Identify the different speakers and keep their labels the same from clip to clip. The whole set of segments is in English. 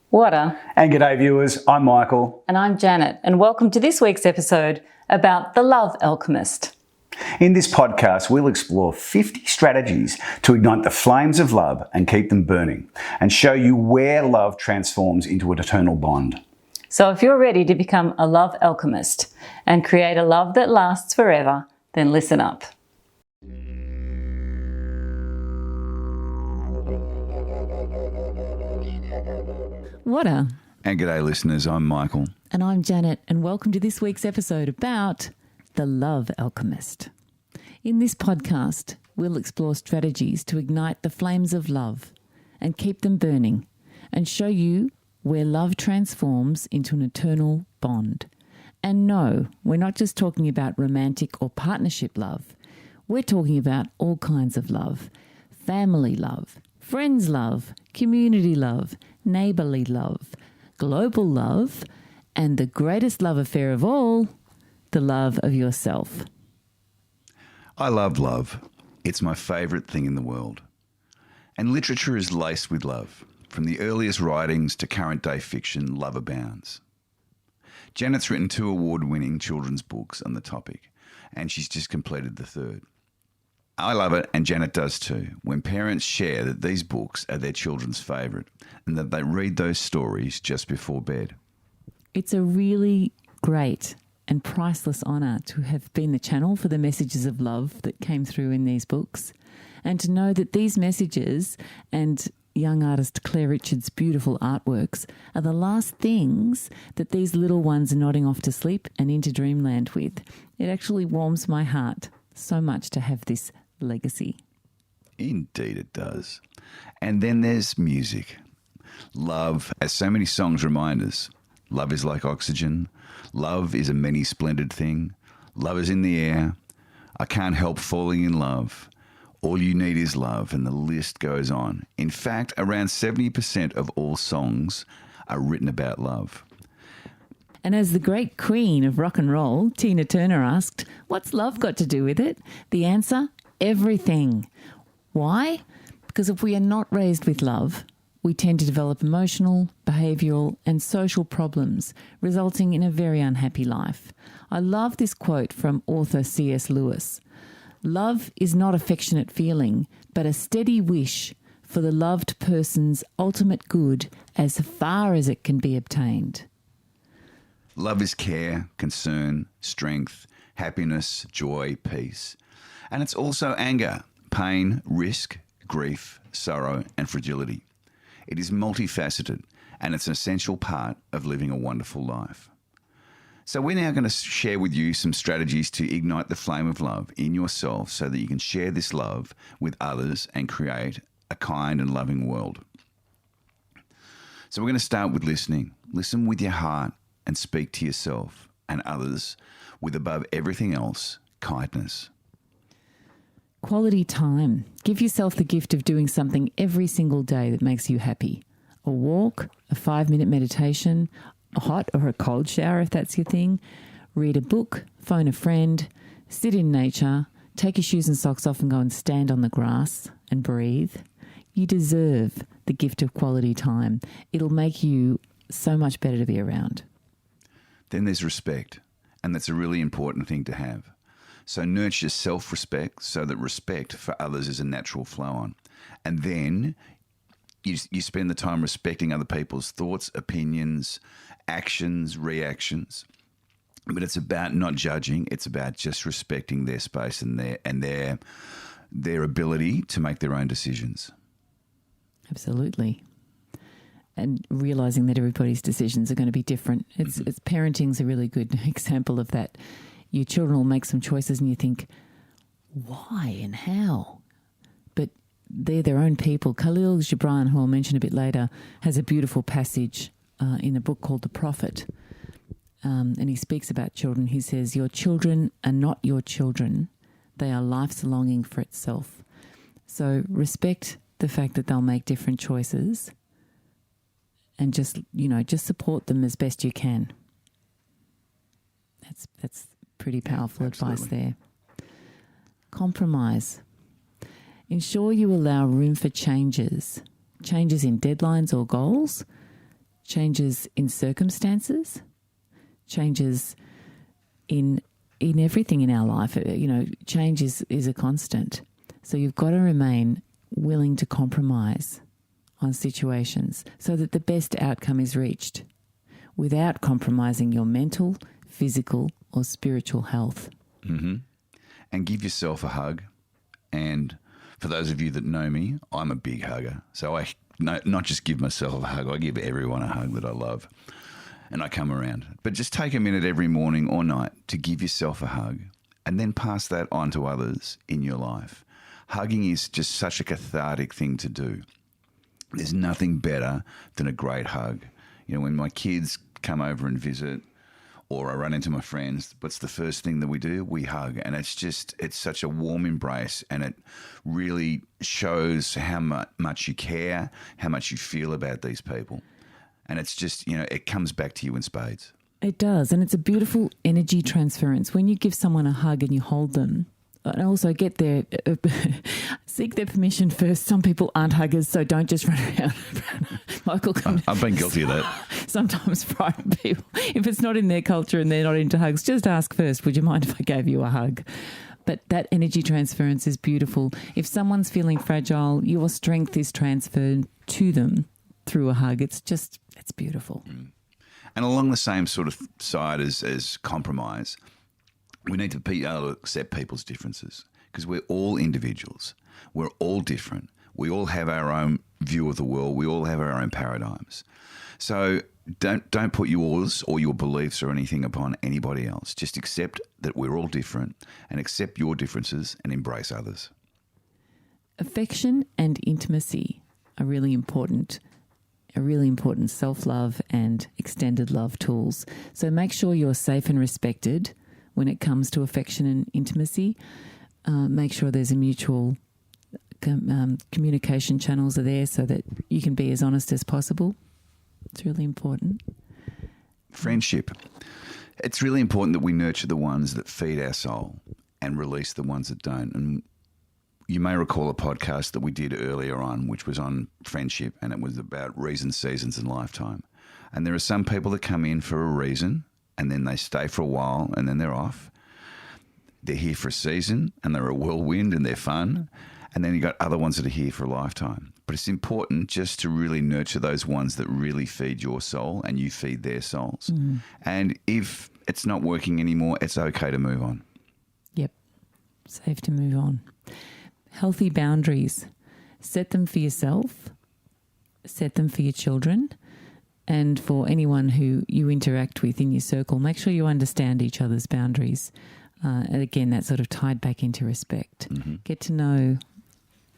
Speaker 1: What a.
Speaker 2: And g'day viewers, I'm Michael.
Speaker 1: And I'm Janet, and welcome to this week's episode about the Love Alchemist.
Speaker 2: In this podcast, we'll explore 50 strategies to ignite the flames of love and keep them burning, and show you where love transforms into an eternal bond.
Speaker 1: So if you're ready to become a love alchemist and create a love that lasts forever, then listen up. What a.
Speaker 2: And g'day listeners, I'm Michael.
Speaker 1: And I'm Janet, and welcome to this week's episode about the Love Alchemist. In this podcast, we'll explore strategies to ignite the flames of love and keep them burning, and show you where love transforms into an eternal bond. And no, we're not just talking about romantic or partnership love. We're talking about all kinds of love. Family love, friends love, community love, neighbourly love, global love, and the greatest love affair of all, the love of yourself.
Speaker 3: I love love. It's my favourite thing in the world. And literature is laced with love. From the earliest writings to current day fiction, love abounds. Janet's written 2 award-winning children's books on the topic, and she's just completed the 3rd. I love it, and Janet does too, when parents share that these books are their children's favourite and that they read those stories just before bed.
Speaker 1: It's a really great and priceless honour to have been the channel for the messages of love that came through in these books, and to know that these messages and young artist Claire Richards' beautiful artworks are the last things that these little ones are nodding off to sleep and into dreamland with. It actually warms my heart so much to have this legacy.
Speaker 3: Indeed it does. And then there's music. Love, as so many songs remind us, love is like oxygen. Love is a many splendid thing. Love is in the air. I can't help falling in love. All you need is love, and the list goes on. In fact, around 70% of all songs are written about love.
Speaker 1: And as the great queen of rock and roll, Tina Turner, asked, what's love got to do with it? The answer, everything. Why? Because if we are not raised with love, we tend to develop emotional, behavioural and social problems, resulting in a very unhappy life. I love this quote from author C.S. Lewis. Love is not affectionate feeling, but a steady wish for the loved person's ultimate good as far as it can be obtained.
Speaker 3: Love is care, concern, strength, happiness, joy, peace. And it's also anger, pain, risk, grief, sorrow and fragility. It is multifaceted, and it's an essential part of living a wonderful life. So we're now going to share with you some strategies to ignite the flame of love in yourself so that you can share this love with others and create a kind and loving world. So we're going to start with listening. Listen with your heart and speak to yourself and others with, above everything else, kindness.
Speaker 1: Quality time. Give yourself the gift of doing something every single day that makes you happy. A walk, a 5-minute meditation, a hot or a cold shower if that's your thing. Read a book, phone a friend, sit in nature, take your shoes and socks off and go and stand on the grass and breathe. You deserve the gift of quality time. It'll make you so much better to be around.
Speaker 3: Then there's respect, and that's a really important thing to have. So nurture self-respect so that respect for others is a natural flow on. And then you spend the time respecting other people's thoughts, opinions, actions, reactions. But it's about not judging. It's about just respecting their space and their ability to make their own decisions.
Speaker 1: Absolutely. And realising that everybody's decisions are going to be different. It's parenting's a really good example of that. Your children will make some choices and you think, why and how? But they're their own people. Khalil Gibran, who I'll mention a bit later, has a beautiful passage in a book called The Prophet. And he speaks about children. He says, your children are not your children. They are life's longing for itself. So respect the fact that they'll make different choices and just support them as best you can. That's pretty powerful advice there. Compromise. Ensure you allow room for changes in deadlines or goals. changes in circumstances, changes in everything in our life. Change is a constant. So you've got to remain willing to compromise on situations so that the best outcome is reached without compromising your mental, physical or spiritual health.
Speaker 3: Mm-hmm. And give yourself a hug. And for those of you that know me, I'm a big hugger. So I not just give myself a hug, I give everyone a hug that I love. And I come around. But just take a minute every morning or night to give yourself a hug and then pass that on to others in your life. Hugging is just such a cathartic thing to do. There's nothing better than a great hug. When my kids come over and visit or I run into my friends, what's the first thing that we do? We hug. And it's such a warm embrace, and it really shows how much you care, how much you feel about these people. And it's just, it comes back to you in spades.
Speaker 1: It does. And it's a beautiful energy transference. When you give someone a hug and you hold them, and also seek their permission first. Some people aren't huggers, so don't just run around. Michael,
Speaker 3: I've been guilty of that.
Speaker 1: Sometimes frighten people. If it's not in their culture and they're not into hugs, just ask first, would you mind if I gave you a hug? But that energy transference is beautiful. If someone's feeling fragile, your strength is transferred to them through a hug. It's beautiful.
Speaker 3: Mm. And along the same sort of side as compromise, we need to be able to accept people's differences because we're all individuals. We're all different. We all have our own view of the world. We all have our own paradigms. So don't put yours or your beliefs or anything upon anybody else. Just accept that we're all different and accept your differences and embrace others.
Speaker 1: Affection and intimacy are really important self-love and extended love tools. So make sure you're safe and respected when it comes to affection and intimacy. Make sure there's a mutual communication channels are there so that you can be as honest as possible. It's really important.
Speaker 3: Friendship. It's really important that we nurture the ones that feed our soul and release the ones that don't. And you may recall a podcast that we did earlier on, which was on friendship, and it was about reasons, seasons, and lifetime. And there are some people that come in for a reason, and then they stay for a while, and then they're off. They're here for a season, and they're a whirlwind, and they're fun. And then you've got other ones that are here for a lifetime. But it's important just to really nurture those ones that really feed your soul, and you feed their souls. Mm. And if it's not working anymore, it's okay to move on.
Speaker 1: Yep. Safe to move on. Healthy boundaries. Set them for yourself. Set them for your children. And for anyone who you interact with in your circle, make sure you understand each other's boundaries. And again, that's sort of tied back into respect. Mm-hmm. Get to know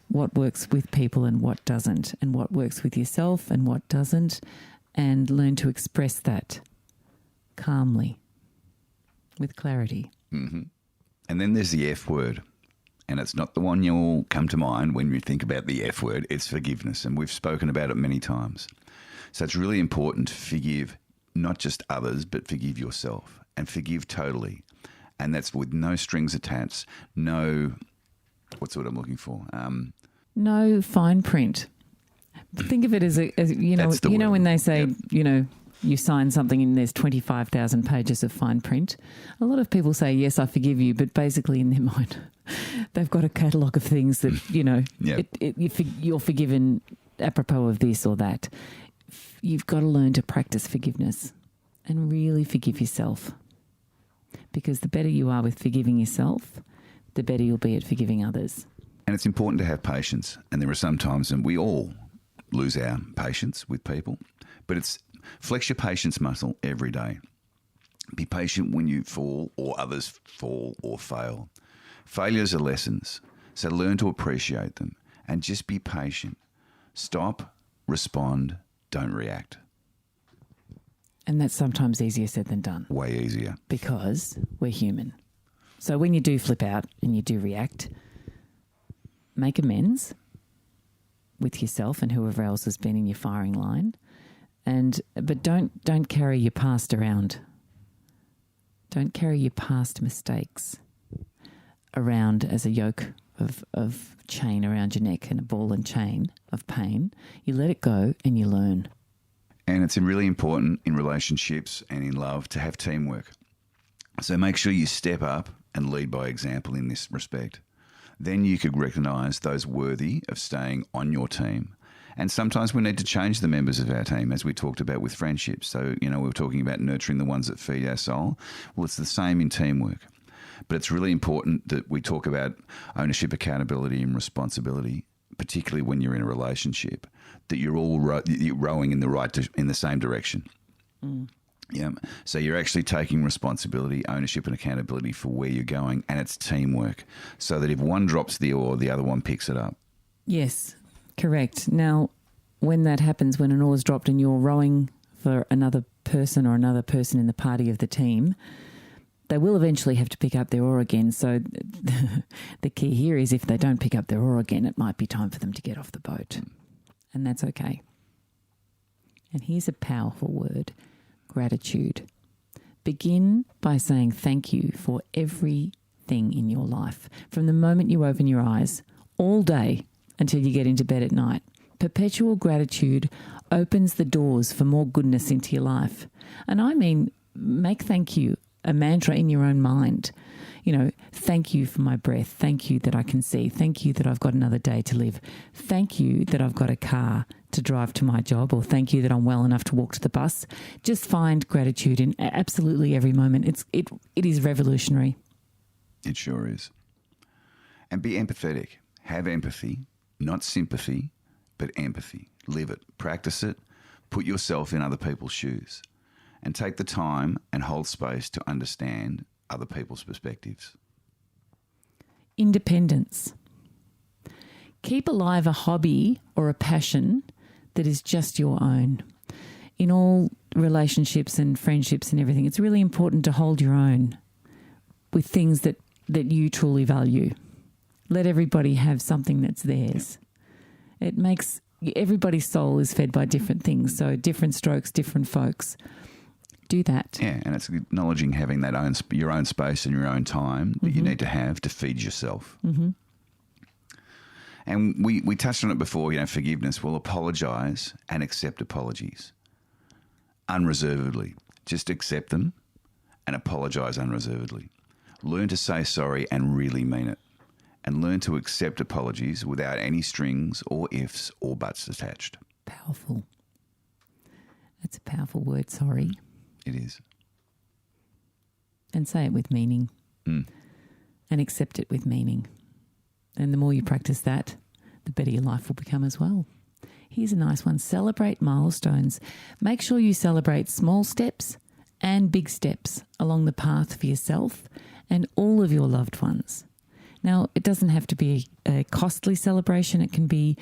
Speaker 1: what works with people and what doesn't, and what works with yourself and what doesn't, and learn to express that calmly, with clarity.
Speaker 3: Mm-hmm. And then there's the F word. And it's not the one you'll come to mind when you think about the F word. It's forgiveness. And we've spoken about it many times. So it's really important to forgive not just others, but forgive yourself and forgive totally. And that's with no strings attached, no, what's what I'm looking for?
Speaker 1: No fine print. Think of it as when they say, yep. You sign something and there's 25,000 pages of fine print. A lot of people say, yes, I forgive you, but basically in their mind, they've got a catalogue of things that, yep. You're forgiven apropos of this or that. You've got to learn to practice forgiveness and really forgive yourself. Because the better you are with forgiving yourself, the better you'll be at forgiving others.
Speaker 3: And it's important to have patience. And there are some times when we all lose our patience with people. But it's flex your patience muscle every day. Be patient when you fall or others fall or fail. Failures are lessons. So learn to appreciate them and just be patient. Stop, respond, don't react.
Speaker 1: And that's sometimes easier said than done.
Speaker 3: Way easier.
Speaker 1: Because we're human. So when you do flip out and you do react, make amends with yourself and whoever else has been in your firing line. But don't carry your past around. Don't carry your past mistakes around as a yoke of chain around your neck and a ball and chain of pain. You let it go and you learn.
Speaker 3: And it's really important in relationships and in love to have teamwork. So make sure you step up and lead by example in this respect. Then you could recognise those worthy of staying on your team. And sometimes we need to change the members of our team, as we talked about with friendships. So, we were talking about nurturing the ones that feed our soul. Well, it's the same in teamwork. But it's really important that we talk about ownership, accountability and responsibility, particularly when you're in a relationship, that you're all you're rowing in the same direction. Mm. Yeah. So you're actually taking responsibility, ownership and accountability for where you're going, and it's teamwork, so that if one drops the oar, the other one picks it up.
Speaker 1: Yes, correct. Now, when that happens, when an oar's dropped and you're rowing for another person or another person in the party of the team, they will eventually have to pick up their oar again. So the key here is if they don't pick up their oar again, it might be time for them to get off the boat. And that's okay. And here's a powerful word: gratitude. Begin by saying thank you for everything in your life, from the moment you open your eyes all day until you get into bed at night. Perpetual gratitude opens the doors for more goodness into your life. And I mean, make thank you a mantra in your own mind. Thank you for my breath. Thank you that I can see. Thank you that I've got another day to live. Thank you that I've got a car to drive to my job, or thank you that I'm well enough to walk to the bus. Just find gratitude in absolutely every moment. It is revolutionary.
Speaker 3: It sure is. And be empathetic. Have empathy, not sympathy, but empathy. Live it. Practice it. Put yourself in other people's shoes. And take the time and hold space to understand other people's perspectives.
Speaker 1: Independence. Keep alive a hobby or a passion that is just your own. In all relationships and friendships and everything, it's really important to hold your own with things that you truly value. Let everybody have something that's theirs. It makes everybody's soul is fed by different things, so different strokes, different folks. Do that.
Speaker 3: Yeah, and it's acknowledging having that your own space and your own time that you need to have to feed yourself. Mm-hmm. And we touched on it before, forgiveness. Well, apologise and accept apologies unreservedly. Just accept them and apologise unreservedly. Learn to say sorry and really mean it. And learn to accept apologies without any strings or ifs or buts attached.
Speaker 1: Powerful. That's a powerful word, sorry.
Speaker 3: It is.
Speaker 1: And say it with meaning. And accept it with meaning. And the more you practice that, the better your life will become as well. Here's a nice one. Celebrate milestones. Make sure you celebrate small steps and big steps along the path for yourself and all of your loved ones. Now, it doesn't have to be a costly celebration. It can be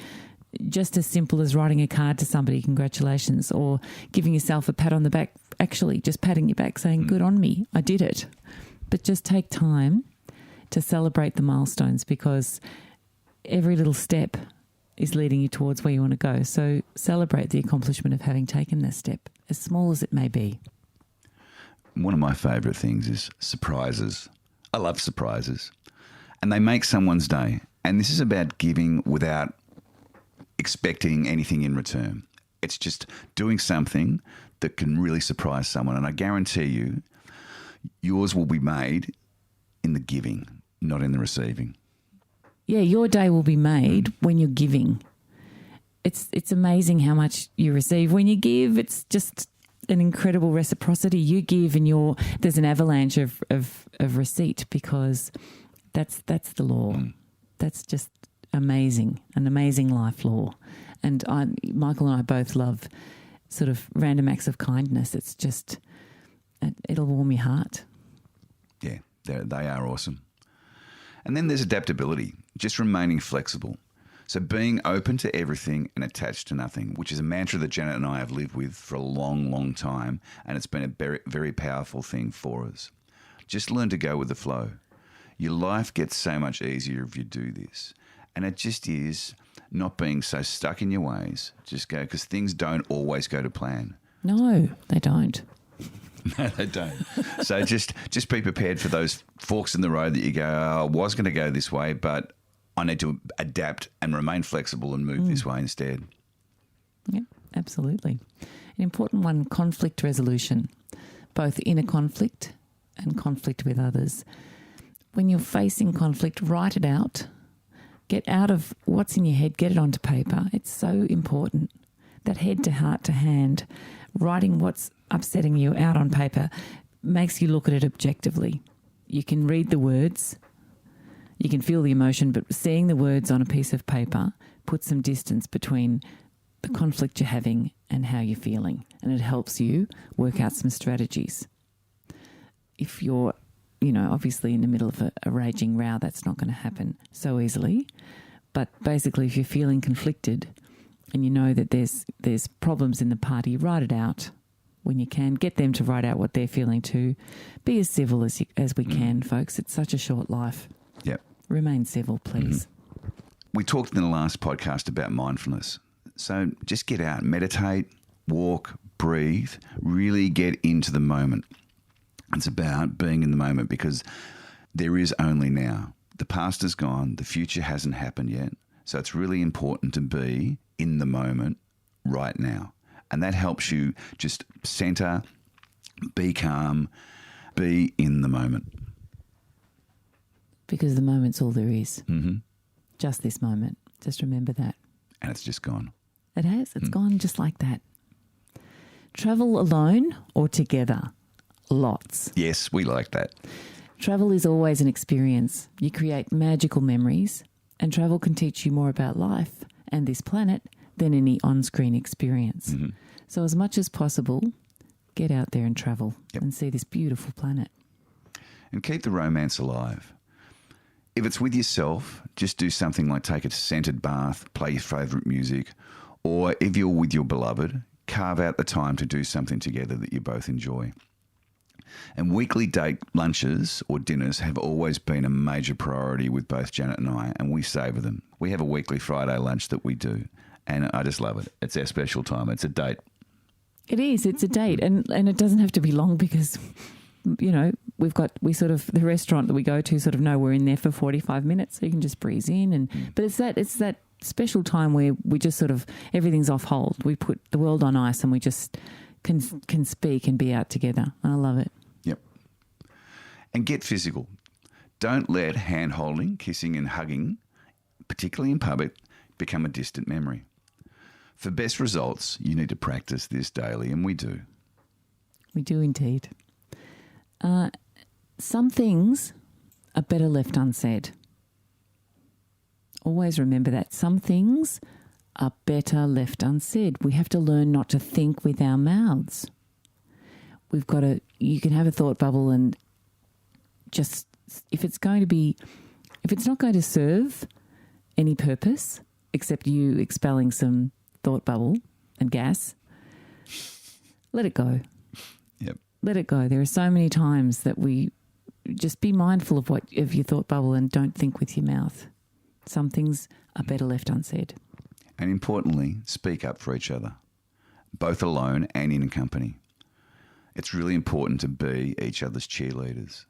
Speaker 1: just as simple as writing a card to somebody, congratulations, or giving yourself a pat on the back, actually just patting your back saying, good on me, I did it. But just take time to celebrate the milestones, because every little step is leading you towards where you want to go. So celebrate the accomplishment of having taken this step, as small as it may be.
Speaker 3: One of my favourite things is surprises. I love surprises. And they make someone's day. And this is about giving without expecting anything in return. It's just doing something that can really surprise someone. And I guarantee you, yours will be made in the giving, not in the receiving.
Speaker 1: Yeah, your day will be made when you're giving. It's amazing how much you receive when you give. It's just an incredible reciprocity. You give and there's an avalanche of receipt, because that's the law. That's just amazing, an amazing life law. And Michael and I both love sort of random acts of kindness. It's just, it'll warm your heart.
Speaker 3: Yeah, they are awesome. And then there's adaptability, just remaining flexible. So being open to everything and attached to nothing, which is a mantra that Janet and I have lived with for a long, long time, and it's been a very, very powerful thing for us. Just learn to go with the flow. Your life gets so much easier if you do this. And it just is not being so stuck in your ways. Just go, because things don't always go to plan.
Speaker 1: No, they don't.
Speaker 3: No, they don't. So just be prepared for those forks in the road that you go, I was going to go this way, but I need to adapt and remain flexible and move this way instead.
Speaker 1: Yeah. Absolutely. An important one, conflict resolution, both inner conflict and conflict with others. When you're facing conflict, write it out. Get out of what's in your head, get it onto paper. It's so important. That head to heart to hand, writing what's upsetting you out on paper makes you look at it objectively. You can read the words, you can feel the emotion, but seeing the words on a piece of paper puts some distance between the conflict you're having and how you're feeling, and it helps you work out some strategies. If you're, obviously in the middle of a raging row, that's not going to happen so easily. But basically, if you're feeling conflicted and you know that there's problems in the party, write it out when you can. Get them to write out what they're feeling too. Be as civil as we can, folks. It's such a short life.
Speaker 3: Yep.
Speaker 1: Remain civil, please.
Speaker 3: We talked in the last podcast about mindfulness. So just get out, meditate, walk, breathe, really get into the moment. It's about being in the moment because there is only now. The past is gone. The future hasn't happened yet. So it's really important to be in the moment right now. And that helps you just center, be calm, be in the moment.
Speaker 1: Because the moment's all there is.
Speaker 3: Mm-hmm.
Speaker 1: Just this moment. Just remember that.
Speaker 3: And it's just gone.
Speaker 1: It has. It's gone just like that. Travel alone or together? Lots.
Speaker 3: Yes, we like that.
Speaker 1: Travel is always an experience. You create magical memories, and travel can teach you more about life and this planet than any on-screen experience.
Speaker 3: Mm-hmm.
Speaker 1: So as much as possible, get out there and travel and see this beautiful planet.
Speaker 3: And keep the romance alive. If it's with yourself, just do something like take a scented bath, play your favourite music, or if you're with your beloved, carve out the time to do something together that you both enjoy. And weekly date lunches or dinners have always been a major priority with both Janet and I, and we savour them. We have a weekly Friday lunch that we do, and I just love it. It's our special time. It's a date.
Speaker 1: It is. It's a date, and it doesn't have to be long because, the restaurant that we go to sort of know we're in there for 45 minutes, so you can just breeze in. But it's that special time where we just sort of, everything's off hold. We put the world on ice and we just can speak and be out together. And I love it.
Speaker 3: Yep. And get physical. Don't let hand-holding, kissing and hugging, particularly in public, become a distant memory. For best results, you need to practice this daily, and we do.
Speaker 1: We do indeed. Some things are better left unsaid. Always remember that. Some things are better left unsaid. We have to learn not to think with our mouths. You can have a thought bubble and just, if it's not going to serve any purpose except you expelling some thought bubble and gas, let it go.
Speaker 3: Yep.
Speaker 1: Let it go. There are so many times that we just be mindful of your thought bubble and don't think with your mouth. Some things are better left unsaid.
Speaker 3: And importantly, speak up for each other, both alone and in company. It's really important to be each other's cheerleaders.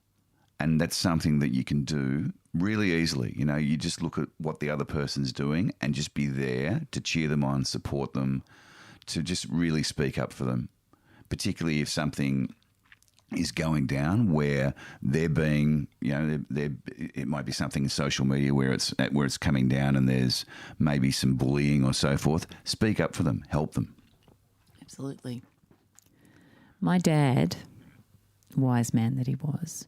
Speaker 3: And that's something that you can do really easily. You just look at what the other person's doing and just be there to cheer them on, support them, to just really speak up for them, particularly if something is going down where they're being, it might be something in social media where it's coming down and there's maybe some bullying or so forth. Speak up for them, help them.
Speaker 1: Absolutely. My dad, wise man that he was,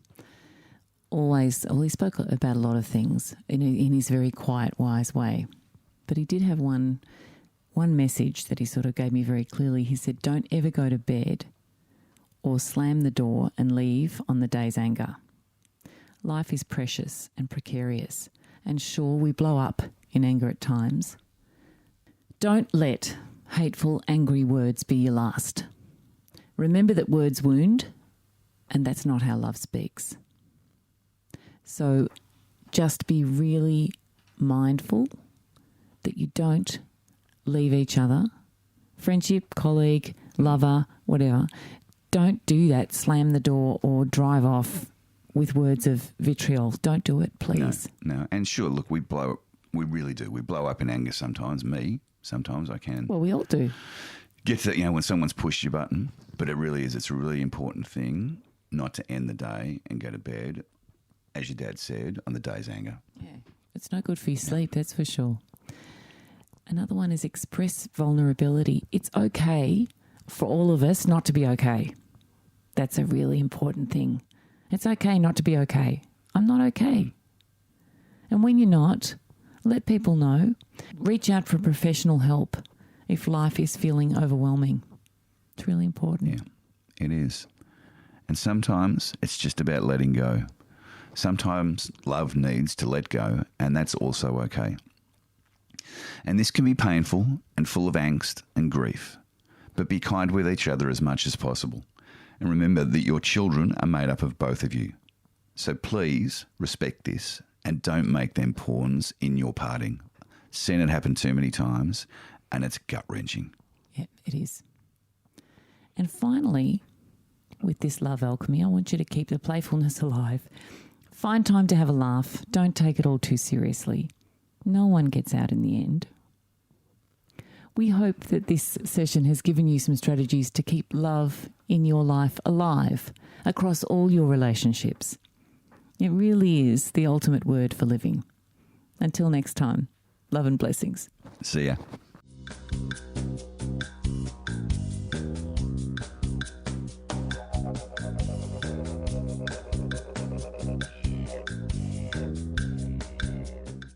Speaker 1: he spoke about a lot of things in his very quiet, wise way. But he did have one message that he sort of gave me very clearly. He said, don't ever go to bed or slam the door and leave on the day's anger. Life is precious and precarious, and sure, we blow up in anger at times. Don't let hateful, angry words be your last. Remember that words wound, and that's not how love speaks. So just be really mindful that you don't leave each other, friendship, colleague, lover, whatever. Don't do that, slam the door or drive off with words of vitriol. Don't do it, please.
Speaker 3: No. And sure, look, we really do. We blow up in anger sometimes. Sometimes I can.
Speaker 1: Well, we all do.
Speaker 3: get to, when someone's pushed your button, but it's a really important thing not to end the day and go to bed, as your dad said, on the day's anger.
Speaker 1: Yeah. It's not good for your sleep, that's for sure. Another one is express vulnerability. It's okay for all of us not to be okay. That's a really important thing. It's okay not to be okay. I'm not okay. And when you're not, let people know. Reach out for professional help if life is feeling overwhelming. It's really important.
Speaker 3: Yeah, it is. And sometimes it's just about letting go. Sometimes love needs to let go, and that's also okay. And this can be painful and full of angst and grief, but be kind with each other as much as possible. And remember that your children are made up of both of you. So please respect this and don't make them pawns in your parting. Seen it happen too many times, and it's gut-wrenching.
Speaker 1: Yeah, it is. And finally, with this Love Alchemy, I want you to keep the playfulness alive. Find time to have a laugh. Don't take it all too seriously. No one gets out in the end. We hope that this session has given you some strategies to keep love in your life alive across all your relationships. It really is the ultimate word for living. Until next time, love and blessings.
Speaker 3: See ya.